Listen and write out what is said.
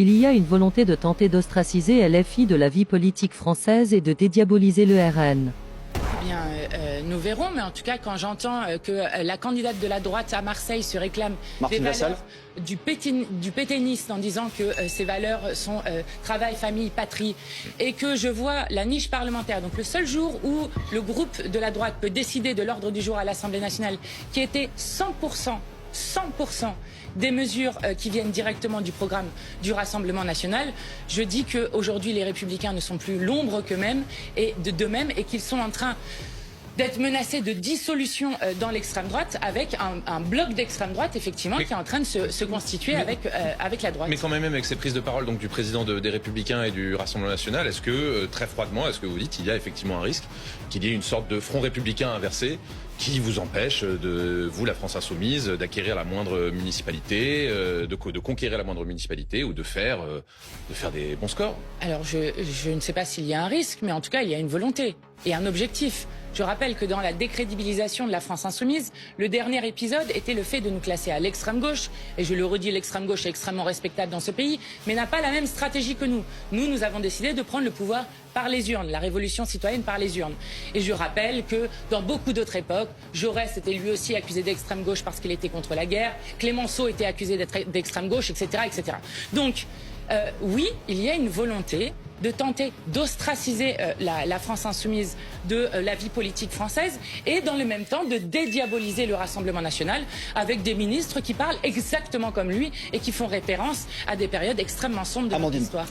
Il y a une volonté de tenter d'ostraciser LFI de la vie politique française et de dédiaboliser le RN. Eh bien, nous verrons, mais en tout cas, quand j'entends que la candidate de la droite à Marseille se réclame Martine des Vassal. valeurs du pétainisme en disant que ces valeurs sont travail, famille, patrie, et que je vois la niche parlementaire, donc le seul jour où le groupe de la droite peut décider de l'ordre du jour à l'Assemblée nationale, qui était 100% des mesures qui viennent directement du programme du Rassemblement national, je dis qu'aujourd'hui les Républicains ne sont plus l'ombre qu'eux-mêmes et d'eux-mêmes et qu'ils sont en train d'être menacés de dissolution dans l'extrême droite avec un bloc d'extrême droite effectivement qui est en train de se constituer avec la droite. Mais quand même avec ces prises de parole donc, du président des Républicains et du Rassemblement national, est-ce que très froidement, est-ce que vous dites qu'il y a effectivement un risque qu'il y ait une sorte de front républicain inversé qui vous empêche, vous, la France insoumise, d'acquérir la moindre municipalité, de conquérir la moindre municipalité ou de faire des bons scores? Alors, je ne sais pas s'il y a un risque, mais en tout cas, il y a une volonté et un objectif. Je rappelle que dans la décrédibilisation de la France insoumise, le dernier épisode était le fait de nous classer à l'extrême gauche. Et je le redis, l'extrême gauche est extrêmement respectable dans ce pays, mais n'a pas la même stratégie que nous. Nous avons décidé de prendre le pouvoir par les urnes, la révolution citoyenne par les urnes. Et je rappelle que dans beaucoup d'autres époques, Jaurès était lui aussi accusé d'extrême gauche parce qu'il était contre la guerre, Clémenceau était accusé d'extrême gauche, etc., etc. Donc, oui, il y a une volonté de tenter d'ostraciser la France insoumise de la vie politique française et dans le même temps de dédiaboliser le Rassemblement national avec des ministres qui parlent exactement comme lui et qui font référence à des périodes extrêmement sombres de notre histoire.